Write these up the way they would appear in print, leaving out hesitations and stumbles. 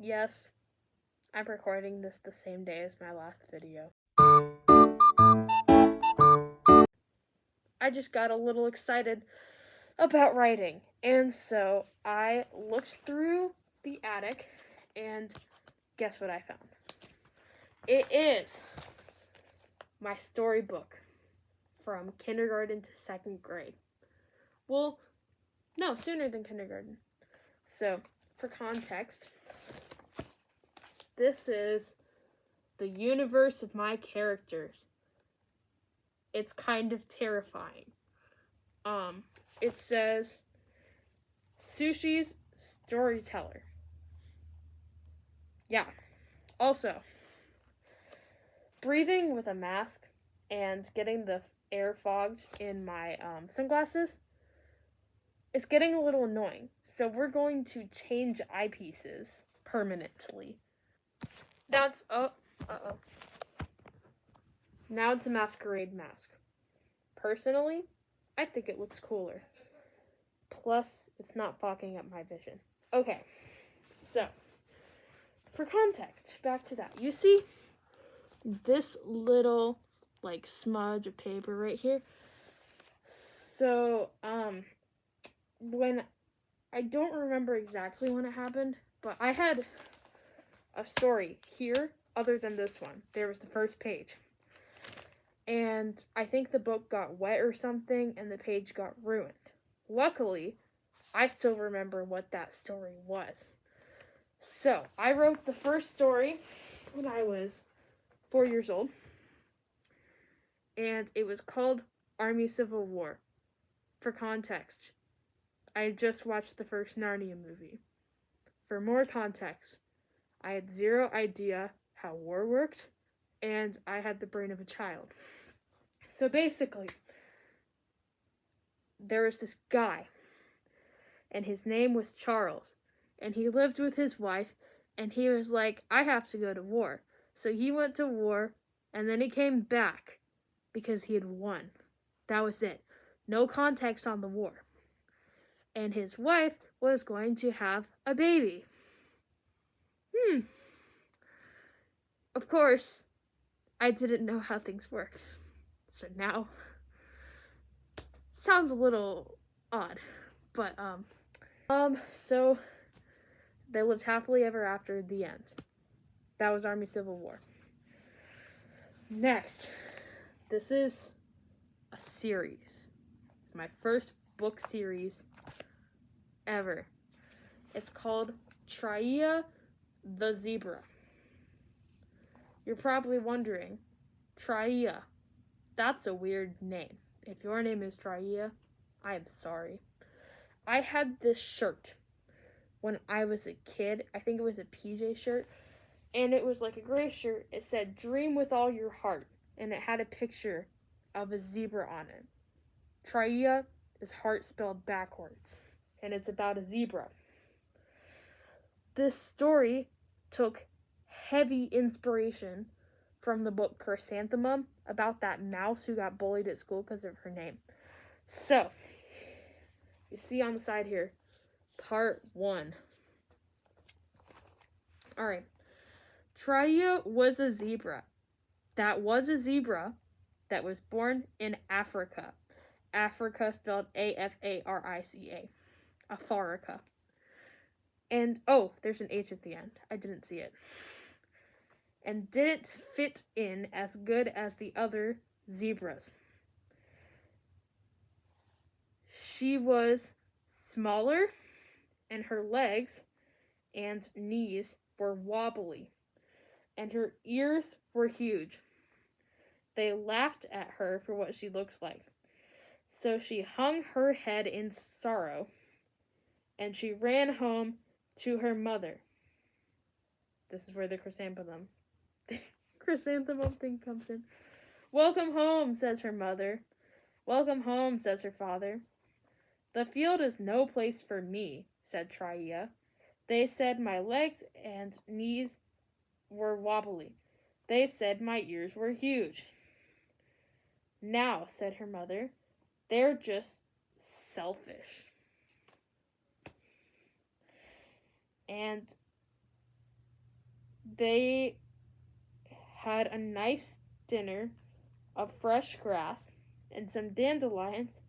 Yes, I'm recording this the same day as my last video. I just got a little excited about writing, and so I looked through the attic, and guess what I found? It is my storybook from kindergarten to 2nd grade. Well, no, sooner than kindergarten. So, for context, this is the universe of my characters. It's kind of terrifying. It says, Sushi's storyteller. Yeah. Also, breathing with a mask and getting the air fogged in my sunglasses is getting a little annoying. So we're going to change eyepieces permanently. Now it's Now it's a masquerade mask. Personally, I think it looks cooler. Plus, it's not fogging up my vision. Okay, so for context, back to that. You see this little smudge of paper right here? So, when I don't remember exactly when it happened, but I had a story here other than this one. There was the first page. And I think the book got wet or something and the page got ruined. Luckily, I still remember what that story was. So, I wrote the first story when I was 4 years old. And it was called Army Civil War. For context, I had just watched the first Narnia movie. For more context, I had zero idea how war worked, and I had the brain of a child. So basically, there was this guy, and his name was Charles, and he lived with his wife, and he was like, I have to go to war. So he went to war, and then he came back because he had won. That was it. No context on the war. And his wife was going to have a baby. Of course, I didn't know how things worked. So now, sounds a little odd, but, so they lived happily ever after, the end. That was Army Civil War. Next, this is a series. It's my first book series ever. It's called Traia the Zebra. You're probably wondering, Traia, that's a weird name. If your name is Traia, I am sorry. I had this shirt when I was a kid. I think it was a PJ shirt. And it was like a gray shirt. It said, dream with all your heart. And it had a picture of a zebra on it. Traia is heart spelled backwards. And it's about a zebra. This story took heavy inspiration from the book Chrysanthemum, about that mouse who got bullied at school because of her name. So, you see on the side here, part 1. Alright. Traia was a zebra. That was a zebra that was born in Africa. Africa spelled Afarica. Afarica. And, there's an H at the end. I didn't see it. And didn't fit in as good as the other zebras. She was smaller, and her legs and knees were wobbly, and her ears were huge. They laughed at her for what she looks like. So she hung her head in sorrow, and she ran home to her mother. This is where the chrysanthemum thing comes in. Welcome home, says her mother. Welcome home, says her father. The field is no place for me, said Traia. They said my legs and knees were wobbly. They said my ears were huge. Now, said her mother, they're just selfish. And they had a nice dinner of fresh grass and some dandelions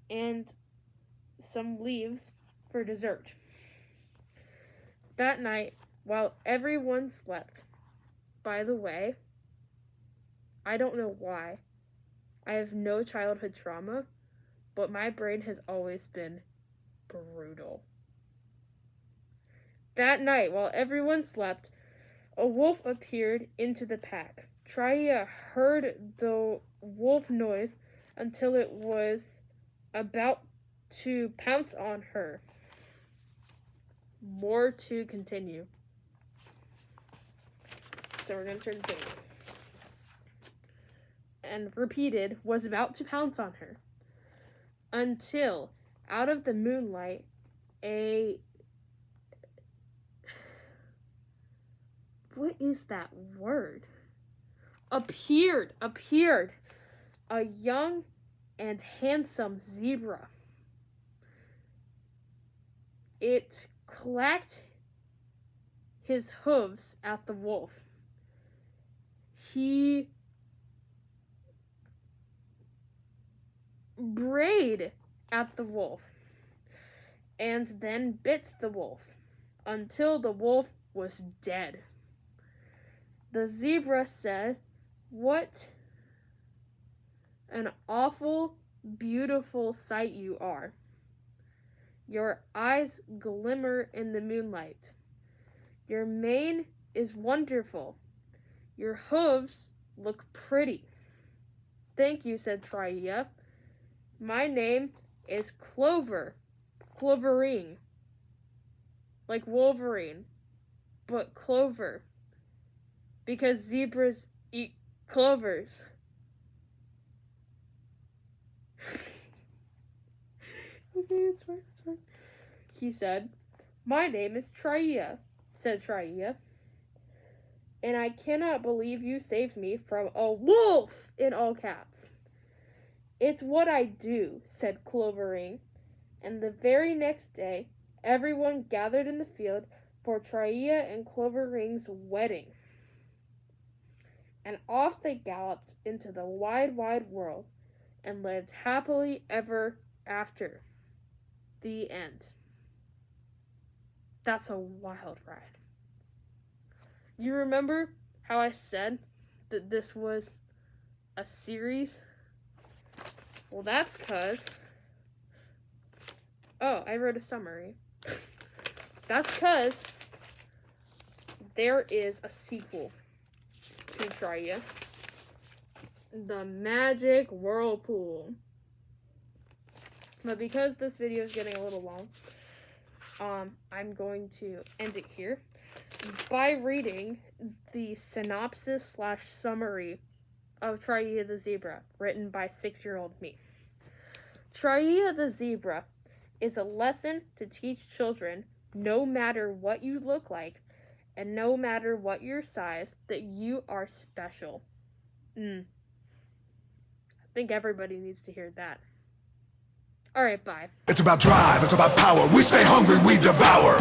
and some leaves for dessert. That night, while everyone slept, by the way, I don't know why, I have no childhood trauma, but my brain has always been brutal. That night, while everyone slept, a wolf appeared into the pack. Tria heard the wolf noise until it was about to pounce on her. More to continue. So we're going to turn the page. And repeated, was about to pounce on her. Until, out of the moonlight, what is that word? Appeared a young and handsome zebra. It clacked his hooves at the wolf. He brayed at the wolf and then bit the wolf until the wolf was dead. The zebra said, "What an awful, beautiful sight you are. Your eyes glimmer in the moonlight. Your mane is wonderful. Your hooves look pretty." "Thank you," said Tria. "My name is Clover. Clovering. Like Wolverine, but clover. Because zebras eat clovers." Okay, it's fine. He said, "My name is Tria," said Tria. "And I cannot believe you saved me from a wolf," in all caps. "It's what I do," said Clovering. And the very next day, everyone gathered in the field for Tria and Clovering's wedding. And off they galloped into the wide, wide world and lived happily ever after. The end. That's a wild ride. You remember how I said that this was a series? Well, that's because... Oh, I wrote a summary. That's because there is a sequel to Tria. The Magic Whirlpool. But because this video is getting a little long, I'm going to end it here by reading the synopsis/summary of Tria the Zebra, written by 6-year-old me. Tria the Zebra is a lesson to teach children, no matter what you look like, and no matter what your size, that you are special. I think everybody needs to hear that. Alright, bye. It's about drive, it's about power. We stay hungry, we devour.